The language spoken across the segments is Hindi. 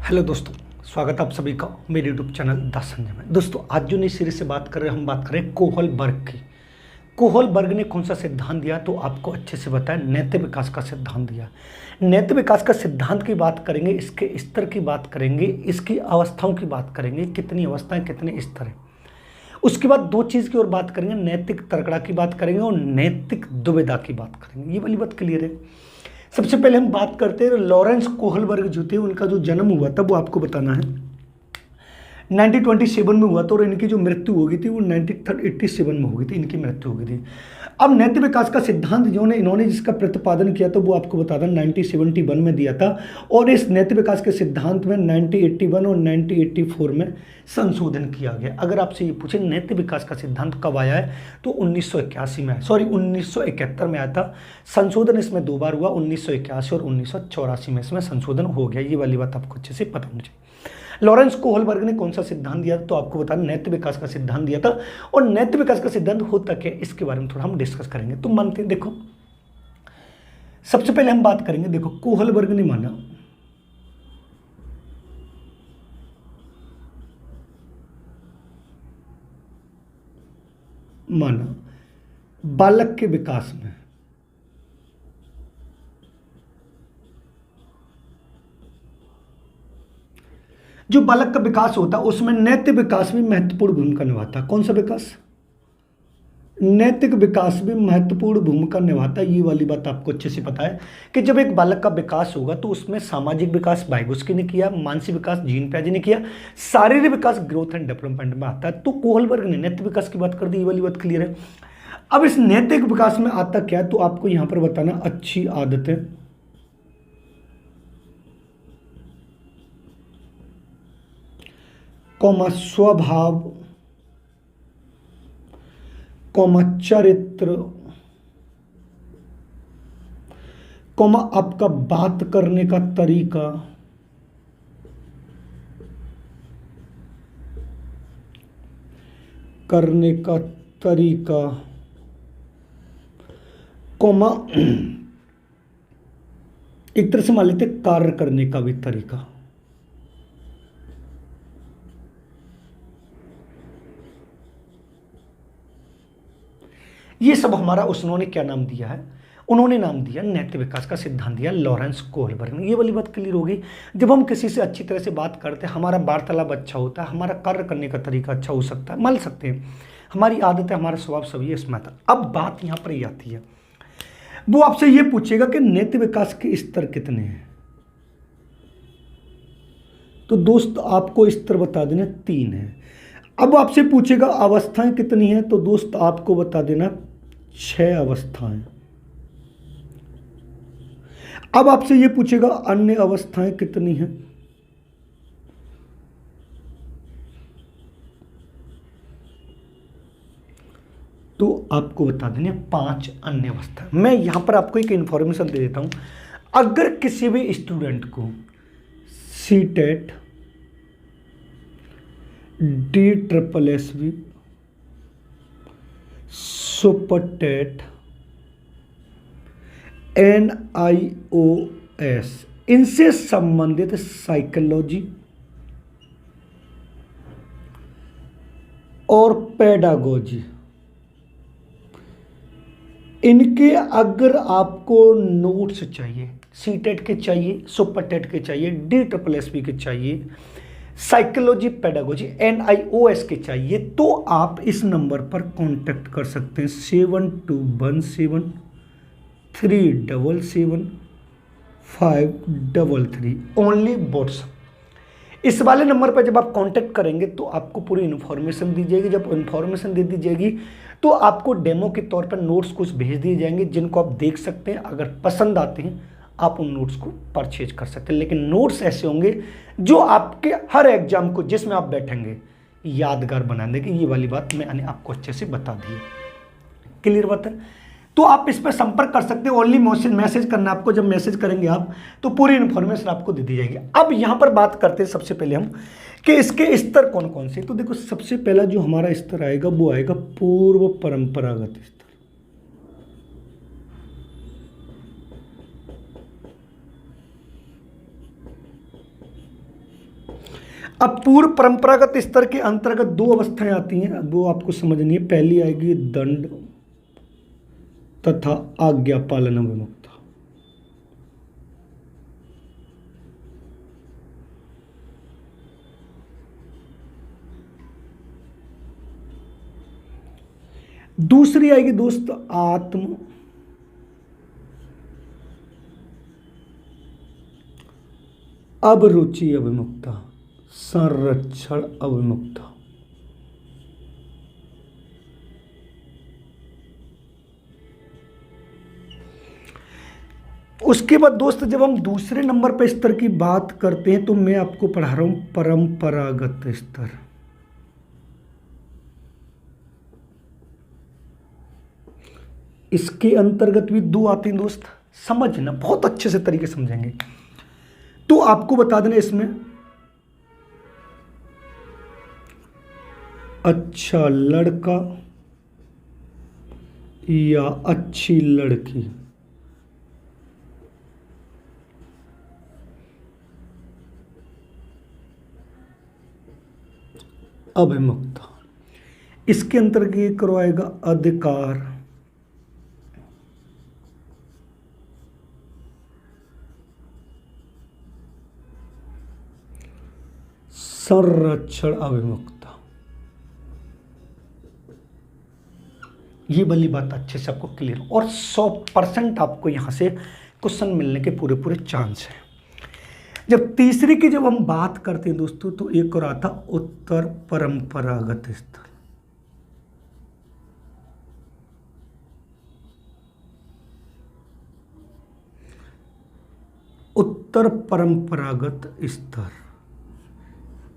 हेलो दोस्तों, स्वागत है आप सभी का मेरे यूट्यूब चैनल द संजय में। दोस्तों, आज जो नई सीरीज से बात कर रहे हैं, हम बात करें कोहलबर्ग की। कोहलबर्ग ने कौन सा सिद्धांत दिया तो आपको अच्छे से पता है, नैतिक विकास का सिद्धांत दिया। नैतिक विकास का सिद्धांत की बात करेंगे, इसके स्तर की बात करेंगे, इसकी अवस्थाओं की बात करेंगे, कितनी अवस्थाएं कितने स्तर हैं। उसके बाद दो चीज़ की और बात करेंगे, नैतिक तर्कड़ा की बात करेंगे और नैतिक दुविधा की बात करेंगे। ये वाली बात क्लियर है। सबसे पहले हम बात करते हैं लॉरेंस कोहलबर्ग जो थे, उनका जो जन्म हुआ था वो आपको बताना है 1927 में हुआ था और इनकी जो मृत्यु हो गई थी वो 1987 में हो गई थी, इनकी मृत्यु हो गई थी। अब नैतिक विकास का सिद्धांत जो इन्होंने जिसका प्रतिपादन किया था वो आपको बता दें 1971 में दिया था और इस नैतिक विकास के सिद्धांत में 1981 और 1984 में संशोधन किया गया। अगर आपसे ये पूछे नैतिक विकास का सिद्धांत कब आया है तो 1981 में, सॉरी 1971 में आया था। संशोधन इसमें दो बार हुआ, 1981 और 1984 में इसमें संशोधन हो गया। ये वाली बात आपको अच्छे से पता होनी चाहिए। लॉरेंस कोहलबर्ग ने कौन सा सिद्धांत दिया तो आपको बता, नैतिक विकास का सिद्धांत दिया था। और नैतिक विकास का सिद्धांत होता क्या, इसके बारे में थोड़ा हम डिस्कस करेंगे। तुम मानते हैं, देखो सबसे पहले हम बात करेंगे। देखो, कोहलबर्ग ने माना बालक के विकास में जो बालक का विकास होता है उसमें नैतिक विकास भी महत्वपूर्ण भूमिका निभाता है। कौन सा विकास? नैतिक विकास भी महत्वपूर्ण भूमिका निभाता है। ये वाली बात आपको अच्छे से पता है कि जब एक बालक का विकास होगा तो उसमें सामाजिक विकास वाइगोस्की ने किया, मानसिक विकास जीन पियाजे ने किया, शारीरिक विकास ग्रोथ एंड डेवलपमेंट में आता है। तो कोहलबर्ग ने नैतिक विकास की बात कर दी। ये वाली बात क्लियर है। अब इस नैतिक विकास में आता क्या है तो आपको यहां पर बताना, अच्छी आदतें, स्वभाव, चरित्र, आपका बात करने का तरीका, एक तरह से मान लेते कार्य करने का भी तरीका। ये सब हमारा उन्होंने क्या नाम दिया है, उन्होंने नाम दिया नैतिक विकास का सिद्धांत दिया लॉरेंस कोहलबर्ग ने। ये वाली बात क्लियर हो गई। जब हम किसी से अच्छी तरह से बात करते हैं, हमारा वार्तालाप अच्छा होता है, हमारा कार्य करने का तरीका अच्छा हो सकता है, मान सकते हैं, हमारी आदतें, हमारा स्वभाव सभी इसमें आता। अब बात यहां पर ही आती है, वो आपसे ये पूछेगा कि नैतिक विकास के स्तर कितने हैं। तो दोस्त आपको स्तर बता देना 3 है। अब आपसे पूछेगा अवस्थाएं कितनी हैं तो दोस्त आपको बता देना 6 अवस्थाएं। अब आपसे यह पूछेगा अन्य अवस्थाएं कितनी हैं तो आपको बता देंगे 5 अन्य अवस्था। मैं यहां पर आपको एक इंफॉर्मेशन दे देता हूं। अगर किसी भी स्टूडेंट को सीटेट, DSSB, सुपरटेट, NIOS, इनसे संबंधित साइकोलॉजी और पेडागोजी, इनके अगर आपको नोट्स चाहिए, सीटेट के चाहिए, सुपरटेट के चाहिए, DSSB के चाहिए, साइकोलॉजी, पेडागोजी, NIOS के चाहिए, तो आप इस नंबर पर कांटेक्ट कर सकते हैं 7217377533 ओनली व्हाट्सएप। इस वाले नंबर पर जब आप कांटेक्ट करेंगे तो आपको पूरी इन्फॉर्मेशन दी जाएगी। जब इन्फॉर्मेशन दे दी जाएगी तो आपको डेमो के तौर पर नोट्स कुछ भेज दिए जाएंगे जिनको आप देख सकते हैं। अगर पसंद आते हैं आप उन नोट्स को परचेज कर सकते हैं, लेकिन नोट्स ऐसे होंगे जो आपके हर एग्जाम को जिसमें आप बैठेंगे यादगार बना देंगे। ये वाली बात मैंने आपको अच्छे से बता दी है। क्लियर बात है? तो आप इस पर संपर्क कर सकते हैं। ओनली मैसेज करना आपको। जब मैसेज करेंगे आप तो पूरी इन्फॉर्मेशन आपको दे दी जाएगी। अब यहां पर बात करते हैं सबसे पहले हम कि इसके स्तर कौन कौन से। तो देखो, सबसे पहला जो हमारा स्तर आएगा वो आएगा पूर्व परंपरागत स्तर। अब पूर्व परंपरागत स्तर के अंतर्गत दो अवस्थाएं आती हैं, अब वो आपको समझनी है। पहली आएगी दंड तथा आज्ञा पालन अभिमुखता। दूसरी आएगी दोस्त आत्म अभिरुचि अभिमुखता, संरक्षण अभिमुखता। उसके बाद दोस्त जब हम दूसरे नंबर पर स्तर की बात करते हैं तो मैं आपको पढ़ा रहा हूं परंपरागत स्तर। इसके अंतर्गत भी दो आते हैं दोस्त, समझना बहुत अच्छे से तरीके समझेंगे। तो आपको बता देना इसमें अच्छा लड़का या अच्छी लड़की, अभिमुखता। इसके अंतर्गत ये करवाएगा अधिकार, संरक्षण अभिमुखता। ये वाली बात अच्छे से आपको क्लियर, और 100% आपको यहां से क्वेश्चन मिलने के पूरे पूरे चांस है। जब तीसरी की जब हम बात करते हैं दोस्तों तो एक और आता उत्तर परंपरागत स्तर। उत्तर परंपरागत स्तर,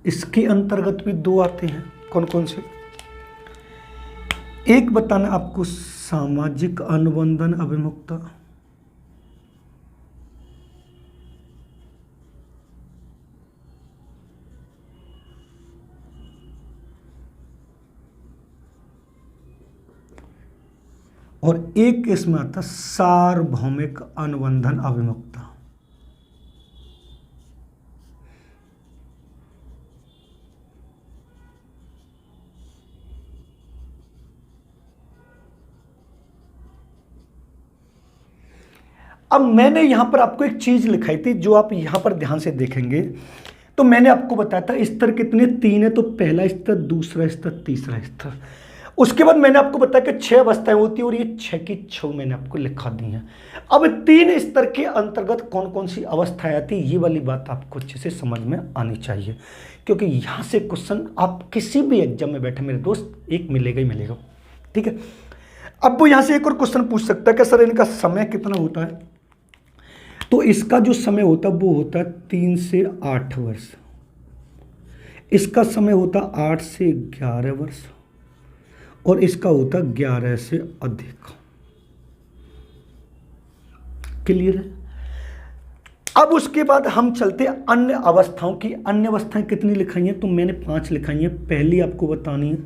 इसके अंतर्गत भी दो आते हैं। कौन कौन से? एक बताना आपको सामाजिक अनुबंधन अभिमुखता, और एक इसमें आता सार्वभौमिक अनुबंधन अभिमुखता। अब मैंने यहां पर आपको एक चीज लिखाई थी जो आप यहां पर ध्यान से देखेंगे तो मैंने आपको बताया था स्तर कितने, 3 है। तो पहला स्तर, दूसरा स्तर, तीसरा स्तर। उसके बाद मैंने आपको बताया कि 6 अवस्थाएं होती है और ये 6 की 6 मैंने आपको लिखा दी हैं। अब 3 स्तर के अंतर्गत कौन कौन सी अवस्थाएं आती है, ये वाली बात आपको अच्छे से समझ में आनी चाहिए, क्योंकि यहां से क्वेश्चन आप किसी भी एग्जाम में बैठे मेरे दोस्त एक मिलेगा ही मिलेगा। ठीक है। अब वो यहां से एक और क्वेश्चन पूछ सकता है कि सर इनका समय कितना होता है, तो इसका जो समय होता है वो होता है 3 से 8 वर्ष। इसका समय होता 8 से 11 वर्ष और इसका होता 11 से अधिक। क्लियर है? अब उसके बाद हम चलते हैं अन्य अवस्थाओं की। अन्य अवस्थाएं कितनी लिखाई हैं, तो मैंने 5 लिखाई हैं। पहली आपको बतानी है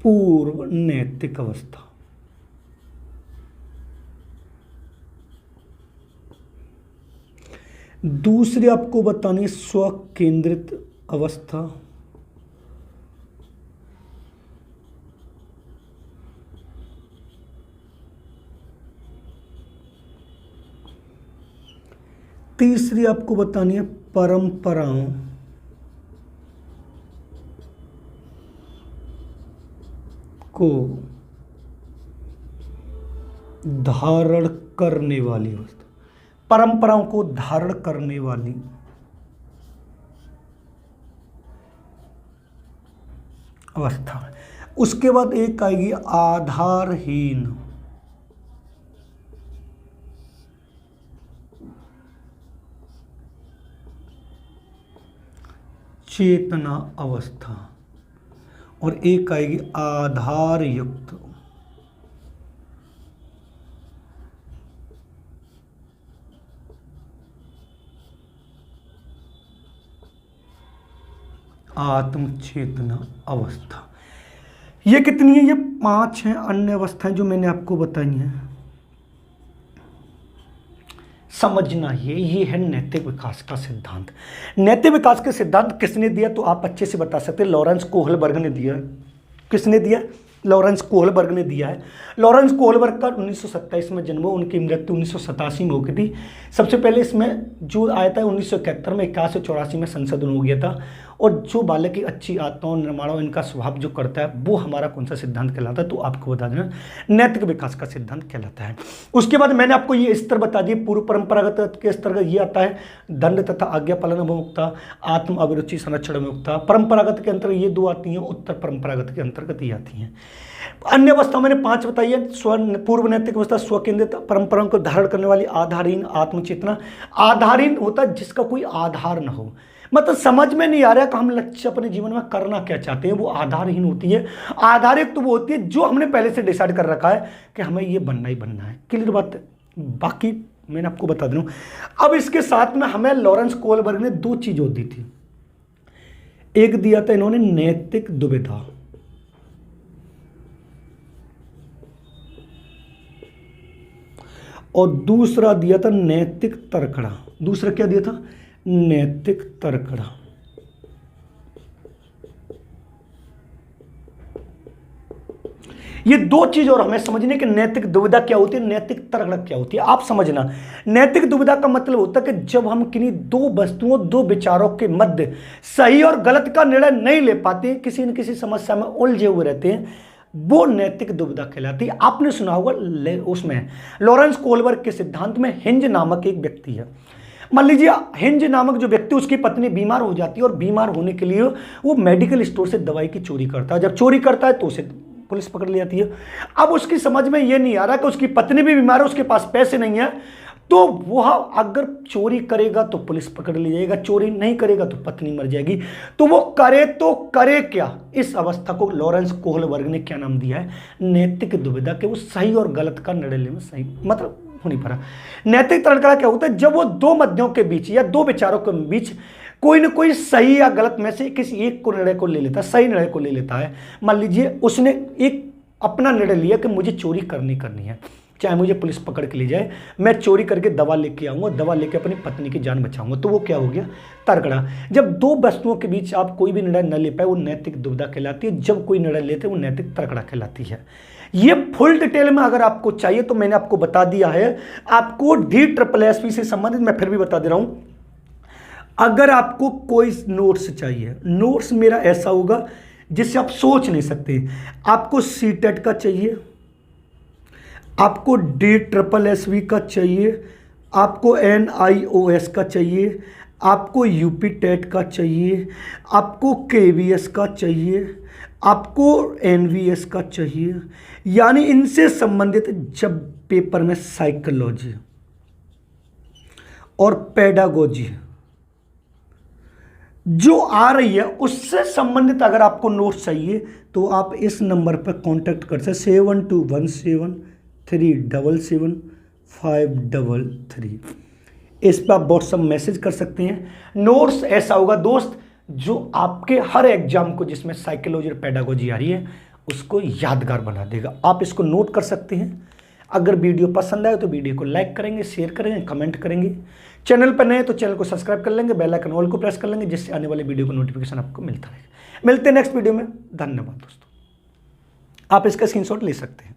पूर्व नैतिक अवस्था, दूसरी आपको बतानी है स्व केंद्रित अवस्था, तीसरी आपको बतानी है परंपराओं को धारण करने वाली अवस्था, परंपराओं को धारण करने वाली अवस्था। उसके बाद एक आएगी आधारहीन चेतना अवस्था और एक आएगी आधार युक्त आत्मचेतना अवस्था। ये कितनी है? ये 5 हैं अन्य अवस्थाएं जो मैंने आपको बताई हैं। समझना ये है नैतिक विकास का सिद्धांत। नैतिक विकास के सिद्धांत किसने दिया तो आप अच्छे से बता सकते हैं, लॉरेंस कोहलबर्ग ने दिया है। किसने दिया? लॉरेंस कोहलबर्ग ने दिया है। लॉरेंस कोहलबर्ग का 1927 में जन्म हुआ, उनकी मृत्यु 1987 में हो गई थी। सबसे पहले इसमें जो आया था 1971 में, 81-84 में संशोधन हो गया था। और जो बालक की अच्छी आत्माओं निर्माणों इनका स्वभाव जो करता है वो हमारा कौन सा सिद्धांत कहलाता है तो आपको बता देना नैतिक विकास का सिद्धांत कहलाता है। उसके बाद मैंने आपको ये स्तर बता दिए। पूर्व परंपरागत के स्तर का ये आता है दंड तथा आज्ञा पालन अभिमुखता, आत्म अभिरुचि संरक्षण अभिमुखता। परंपरागत के अंतर्गत ये दो आती हैं, उत्तर परंपरागत के अंतर्गत ये आती हैं। अन्य अवस्था मैंने 5 बताई है। पूर्व नैतिक अवस्था स्वकेंद्रित, परंपराओं को धारण करने वाली, आधारहीन, आत्मचेतना। आधारहीन होता है जिसका कोई आधार न हो, मतलब समझ में नहीं आ रहा कि हम लक्ष्य अपने जीवन में करना क्या चाहते हैं, वो आधारहीन होती है। आधारित तो वो होती है जो हमने पहले से डिसाइड कर रखा है कि हमें ये बनना ही बनना है। क्लियर बात है? बाकी मैंने आपको बता दूं। अब इसके साथ में हमें लॉरेंस कोहलबर्ग ने 2 चीज और दी थी। एक दिया था इन्होंने नैतिक दुविधा, और दूसरा दिया था नैतिक तर्कड़ा। दूसरा क्या दिया था? नैतिक तर्कड़ा। ये 2 चीज और हमें समझने कि नैतिक दुविधा क्या होती है, नैतिक तर्कड़ा क्या होती है। आप समझना, नैतिक दुविधा का मतलब होता है कि जब हम किन्हीं 2 वस्तुओं, 2 विचारों के मध्य सही और गलत का निर्णय नहीं ले पाते, किसी न किसी समस्या में उलझे हुए रहते हैं, वो नैतिक दुविधा कहलाती है। आपने सुना होगा उसमें लॉरेंस कोहलबर्ग के सिद्धांत में हिंज नामक एक व्यक्ति है। मान लीजिए हिंज नामक जो व्यक्ति, उसकी पत्नी बीमार हो जाती है और बीमार होने के लिए वो मेडिकल स्टोर से दवाई की चोरी करता है। जब चोरी करता है तो उसे पुलिस पकड़ ले जाती है। अब उसकी समझ में ये नहीं आ रहा कि उसकी पत्नी भी बीमार है, उसके पास पैसे नहीं है, तो वह अगर चोरी करेगा तो पुलिस पकड़ ले जाएगा, चोरी नहीं करेगा तो पत्नी मर जाएगी। तो वो करे तो करे क्या? इस अवस्था को लॉरेंस कोहलबर्ग ने क्या नाम दिया है? नैतिक दुविधा। कि वो सही और गलत का निर्णय लेने में सही मतलब हो नहीं पा रहा। नैतिक तर्कड़ा क्या होता है? जब वो 2 मध्यों के बीच या 2 विचारों के बीच कोई ना कोई सही या गलत में से किसी एक को निर्णय को ले लेता है, सही निर्णय को ले लेता है। मान लीजिए उसने एक अपना निर्णय लिया कि मुझे चोरी करनी है, चाहे मुझे पुलिस पकड़ के ले जाए, मैं चोरी करके दवा लेके आऊंगा, दवा लेके अपनी पत्नी की जान बचाऊंगा। तो वो क्या हो गया? तर्कड़ा। जब 2 वस्तुओं के बीच आप कोई भी निर्णय न ले पाए वो नैतिक दुविधा कहलाती है। जब कोई निर्णय लेते वो नैतिक तर्कड़ा कहलाती है। ये फुल डिटेल में अगर आपको चाहिए तो मैंने आपको बता दिया है। आपको DSSP से संबंधित मैं फिर भी बता दे रहा हूं। अगर आपको कोई नोट्स चाहिए, नोट्स मेरा ऐसा होगा जिससे आप सोच नहीं सकते। आपको CTET का चाहिए, आपको DSSP का चाहिए, आपको NIOS का चाहिए, आपको UP TET का चाहिए, आपको KVS का चाहिए, आपको NVS का चाहिए। यानी इनसे संबंधित जब पेपर में साइकोलॉजी और पेडागोजी जो आ रही है उससे संबंधित अगर आपको नोट्स चाहिए तो आप इस नंबर पर कांटेक्ट कर सकते 7217377533। इस पर आप व्हाट्सएप मैसेज कर सकते हैं। नोट्स ऐसा होगा दोस्त जो आपके हर एग्जाम को जिसमें साइकोलॉजी और पेडागोजी आ रही है उसको यादगार बना देगा। आप इसको नोट कर सकते हैं। अगर वीडियो पसंद आए तो वीडियो को लाइक करेंगे, शेयर करेंगे, कमेंट करेंगे। चैनल पर नए तो चैनल को सब्सक्राइब कर लेंगे, बेल आइकन ऑल को प्रेस कर लेंगे जिससे आने वाले वीडियो को नोटिफिकेशन आपको मिलता रहेगा। मिलते हैं नेक्स्ट वीडियो में। धन्यवाद दोस्तों। आप इसका स्क्रीनशॉट ले सकते हैं।